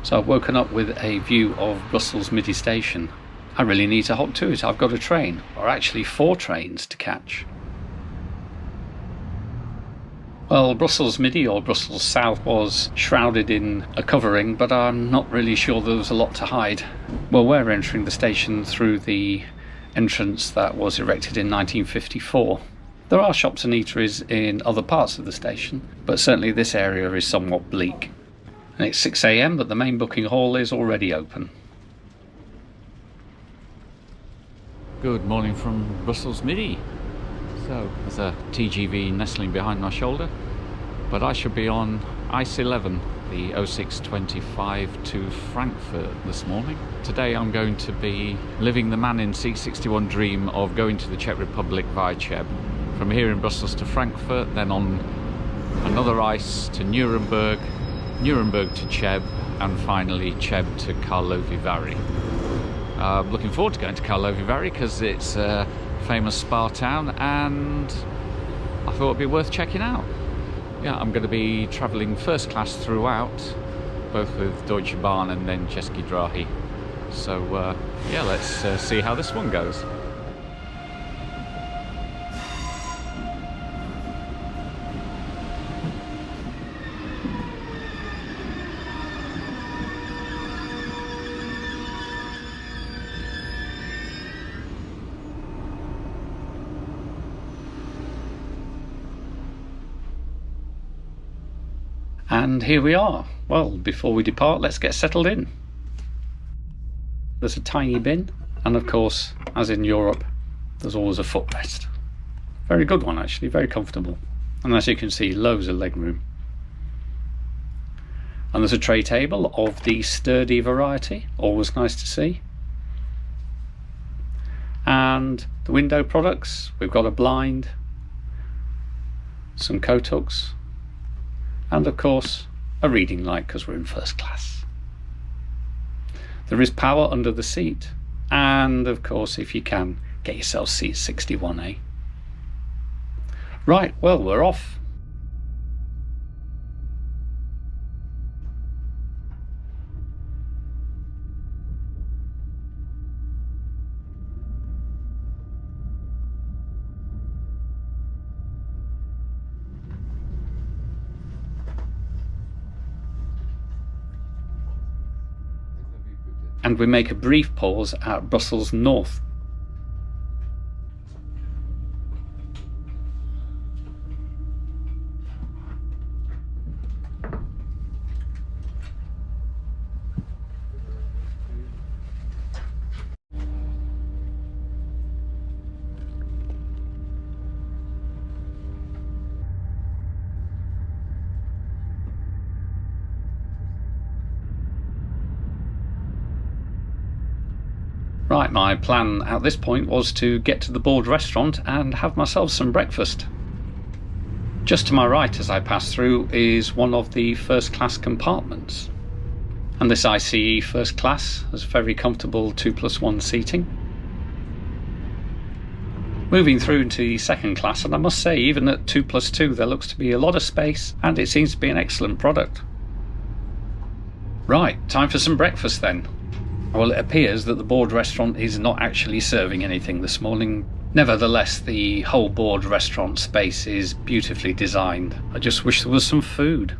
So I've woken up with a view of Brussels Midi station. I really need to hop to it. I've got a train, or actually 4 trains to catch. Well, Brussels Midi or Brussels South was shrouded in a covering, but I'm not really sure there was a lot to hide. Well, we're entering the station through the entrance that was erected in 1954. There are shops and eateries in other parts of the station, but certainly this area is somewhat bleak. And it's 6 AM, but the main booking hall is already open. Good morning from Brussels Midi. So there's a TGV nestling behind my shoulder, but I should be on ICE 11, the 0625 to Frankfurt this morning. Today I'm going to be living the man in C61 dream of going to the Czech Republic via Cheb. From here in Brussels to Frankfurt, then on another ICE to Nuremberg, Nuremberg to Cheb, and finally Cheb to Karlovy Vary. Looking forward to going to Karlovy Vary because it's a famous spa town and I thought it'd be worth checking out. Yeah, I'm going to be travelling first class throughout, both with Deutsche Bahn and then České drahy. So yeah, let's see how this one goes. And here we are. Well, before we depart, let's get settled in. There's a tiny bin, and of course, as in Europe, there's always a footrest. Very good one actually, very comfortable. And as you can see, loads of legroom. And there's a tray table of the sturdy variety, always nice to see. And the window products, we've got a blind, some coat hooks, and of course a reading light because we're in first class. There is power under the seat, and of course if you can, get yourself seat 61A. Right, well, we're off. And we make a brief pause at Brussels North. Right, my plan at this point was to get to the board restaurant and have myself some breakfast. Just to my right as I pass through is one of the first class compartments. And this ICE first class has very comfortable 2+1 seating. Moving through into the second class, and I must say even at 2+2 there looks to be a lot of space and it seems to be an excellent product. Right, time for some breakfast then. Well, it appears that the board restaurant is not actually serving anything this morning. Nevertheless, the whole board restaurant space is beautifully designed. I just wish there was some food.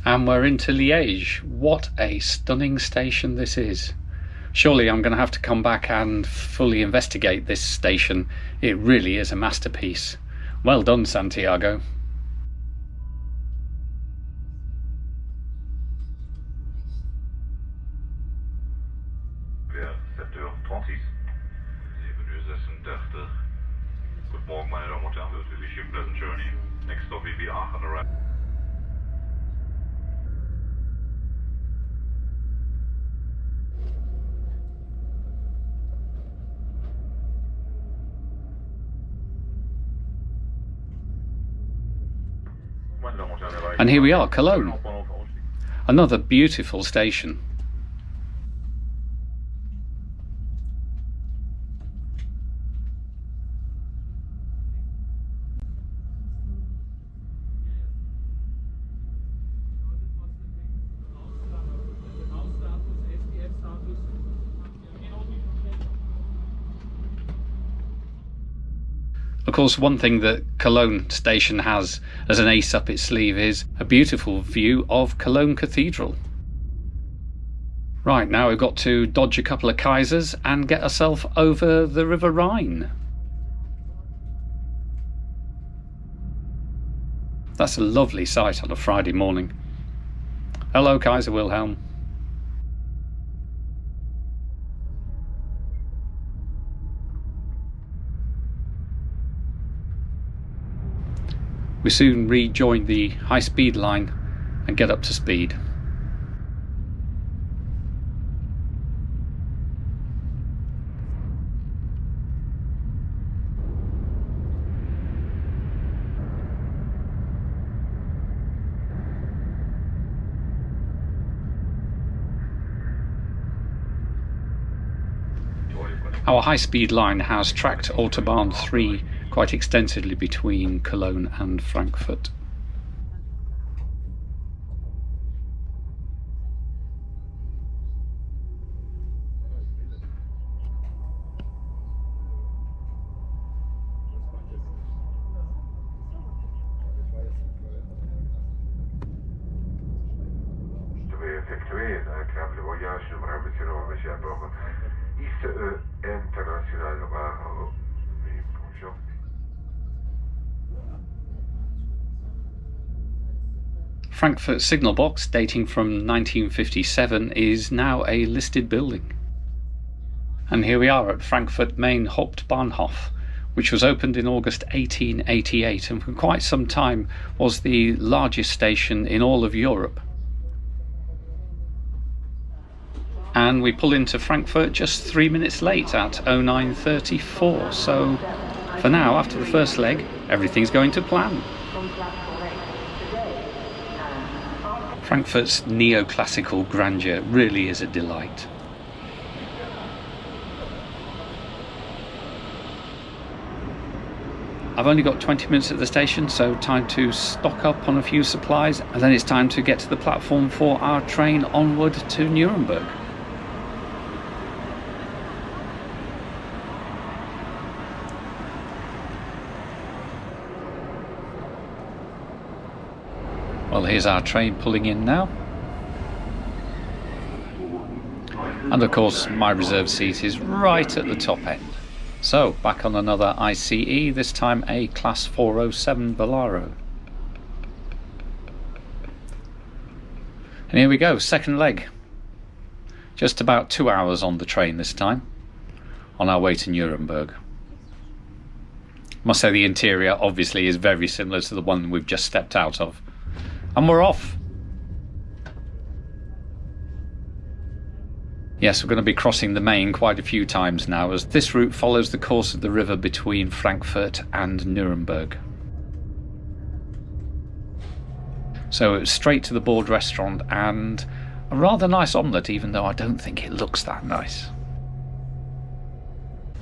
And we're into Liège. What a stunning station this is. Surely I'm going to have to come back and fully investigate this station. It really is a masterpiece. Well done, Santiago. Good morning, meine Damen und Herren. We wish you a pleasant journey. Next stop will be Aachen. And here we are, Cologne. Another beautiful station. Of course, one thing that Cologne station has as an ace up its sleeve is a beautiful view of Cologne Cathedral. Right, now we've got to dodge a couple of Kaisers and get ourselves over the River Rhine. That's a lovely sight on a Friday morning. Hello, Kaiser Wilhelm. We soon rejoin the high-speed line and get up to speed. Our high-speed line has tracked Autobahn 3 quite extensively between Cologne and Frankfurt. Frankfurt signal box, dating from 1957, is now a listed building. And here we are at Frankfurt main Hauptbahnhof, which was opened in August 1888 and for quite some time was the largest station in all of Europe. And we pull into Frankfurt just 3 minutes late at 09:34, so for now, after the first leg, everything's going to plan. Frankfurt's neoclassical grandeur really is a delight. I've only got 20 minutes at the station, so time to stock up on a few supplies, and then it's time to get to the platform for our train onward to Nuremberg. Well, here's our train pulling in now. And of course, my reserved seat is right at the top end. So, back on another ICE, this time a Class 407 Velaro. And here we go, second leg. Just about 2 hours on the train this time, on our way to Nuremberg. Must say the interior obviously is very similar to the one we've just stepped out of. And we're off. Yes, we're going to be crossing the Main quite a few times now, as this route follows the course of the river between Frankfurt and Nuremberg. So it's straight to the board restaurant and a rather nice omelette, even though I don't think it looks that nice.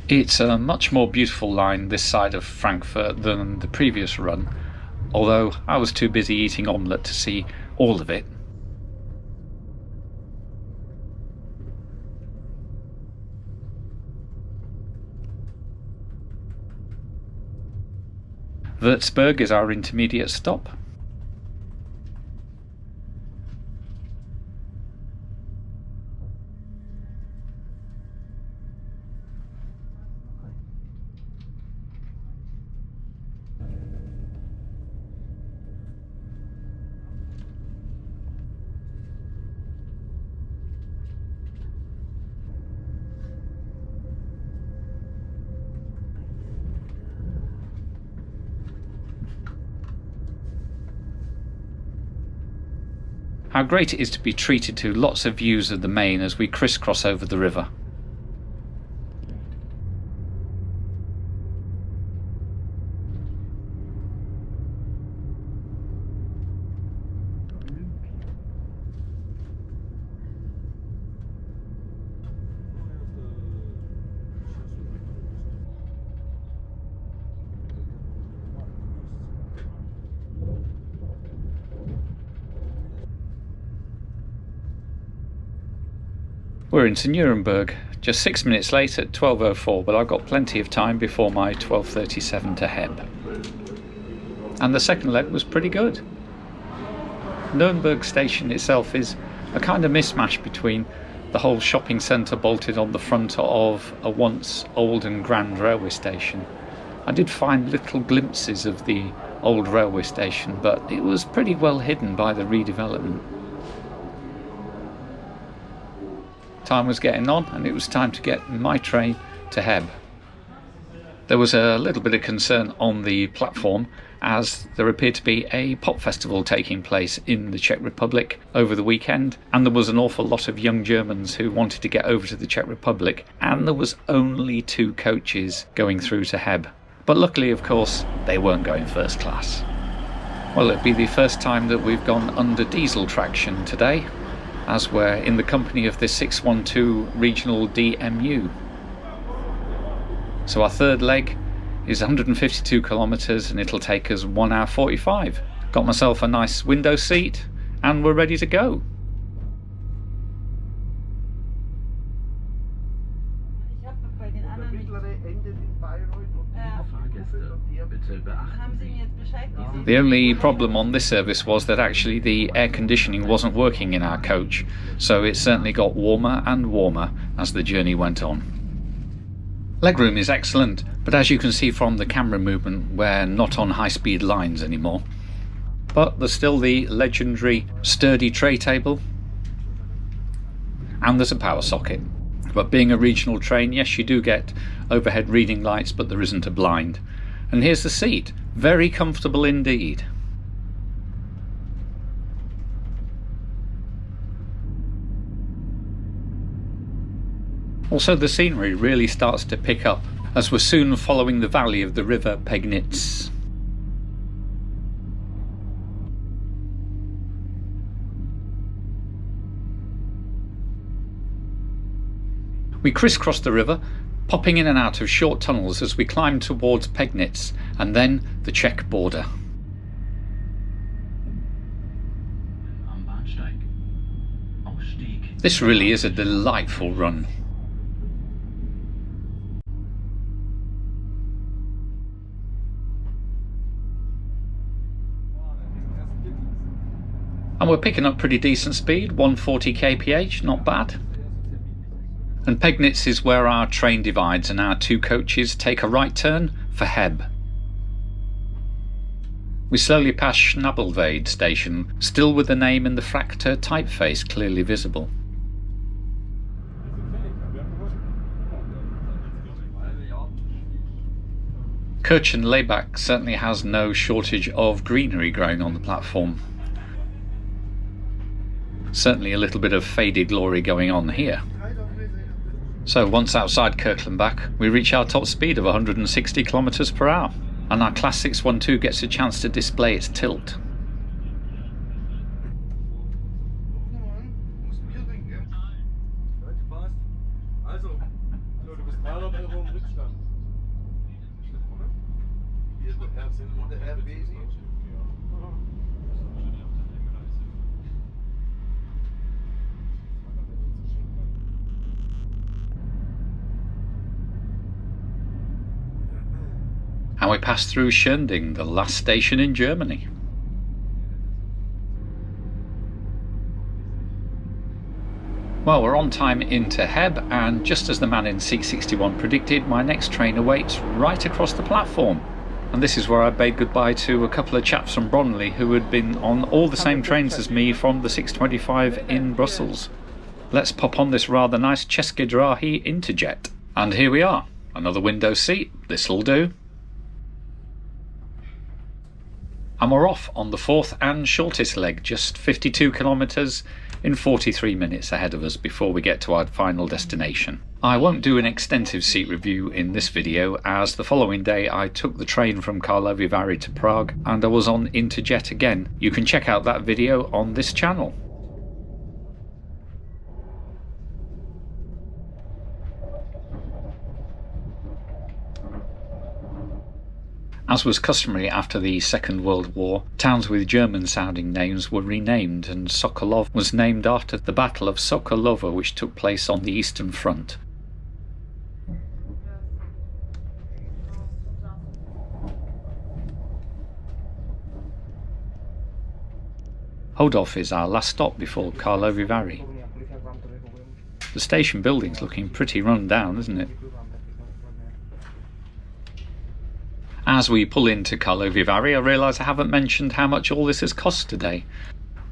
It's a much more beautiful line this side of Frankfurt than the previous run, although I was too busy eating omelette to see all of it. Würzburg is our intermediate stop. How great it is to be treated to lots of views of the Main as we crisscross over the river. We're into Nuremberg, just 6 minutes late at 12:04, but I've got plenty of time before my 12:37 to Heb. And the second leg was pretty good. Nürnberg station itself is a kind of mismatch between the whole shopping centre bolted on the front of a once old and grand railway station. I did find little glimpses of the old railway station, but it was pretty well hidden by the redevelopment. Time was getting on, and it was time to get my train to Heb. There was a little bit of concern on the platform, as there appeared to be a pop festival taking place in the Czech Republic over the weekend, and there was an awful lot of young Germans who wanted to get over to the Czech Republic, and there was only 2 coaches going through to Heb. But luckily, of course, they weren't going first class. Well, it'd be the first time that we've gone under diesel traction today, as we're in the company of the 612 regional DMU. So our third leg is 152 kilometres, and it'll take us 1 hour 45. Got myself a nice window seat and we're ready to go. The only problem on this service was that actually the air conditioning wasn't working in our coach, so it certainly got warmer and warmer as the journey went on. Legroom is excellent, but as you can see from the camera movement, we're not on high-speed lines anymore. But there's still the legendary sturdy tray table, and there's a power socket. But being a regional train, yes, you do get overhead reading lights, but there isn't a blind. And here's the seat, very comfortable indeed. Also, the scenery really starts to pick up as we're soon following the valley of the river Pegnitz. We crisscross the river, popping in and out of short tunnels as we climb towards Pegnitz and then the Czech border. This really is a delightful run. And we're picking up pretty decent speed, 140 kph, not bad. And Pegnitz is where our train divides and our 2 coaches take a right turn for Heb. We slowly pass Schnabelweide station, still with the name in the fractal typeface clearly visible. Kirchen-Laybach certainly has no shortage of greenery growing on the platform. Certainly a little bit of faded glory going on here. So once outside Kirchlenbach, we reach our top speed of 160 km per hour, and our Class 612 gets a chance to display its tilt. And we pass through Schönding, the last station in Germany. Well, we're on time into Heb, and just as the man in seat 61 predicted, my next train awaits right across the platform. And this is where I bade goodbye to a couple of chaps from Bromley who had been on all the same trains as me from the 625 in Brussels. Let's pop on this rather nice České drahy Interjet. And here we are, another window seat, this'll do. And we're off on the 4th and shortest leg, just 52 kilometres in 43 minutes ahead of us before we get to our final destination. I won't do an extensive seat review in this video, as the following day I took the train from Karlovy Vary to Prague and I was on Interjet again. You can check out that video on this channel. As was customary after the Second World War, towns with German-sounding names were renamed, and Sokolov was named after the Battle of Sokolova, which took place on the Eastern Front. Hauptbahnhof is our last stop before Karlovy Vary. The station building's looking pretty run down, isn't it? As we pull into Karlovy Vary, I realise I haven't mentioned how much all this has cost today.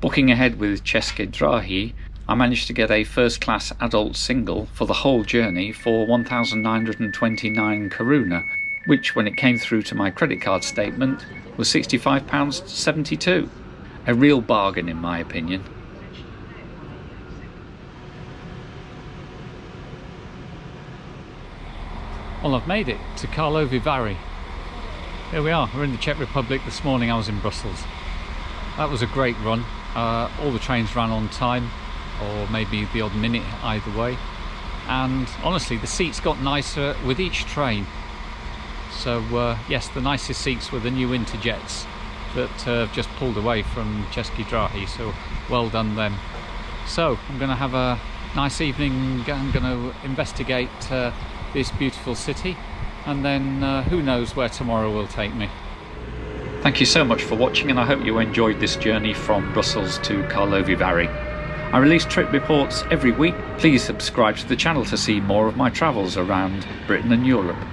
Booking ahead with České drahy, I managed to get a first-class adult single for the whole journey for 1,929 koruna, which, when it came through to my credit card statement, was £65.72. A real bargain in my opinion. Well, I've made it to Karlovy Vary. Here we are, we're in the Czech Republic. This morning I was in Brussels. That was a great run. All the trains ran on time, or maybe the odd minute either way. And honestly, the seats got nicer with each train. So yes, the nicest seats were the new Interjets that have just pulled away from České drahy, so well done them. So I'm going to have a nice evening. I'm going to investigate this beautiful city, and then who knows where tomorrow will take me. Thank you so much for watching, and I hope you enjoyed this journey from Brussels to Karlovy Vary. I release trip reports every week. Please subscribe to the channel to see more of my travels around Britain and Europe.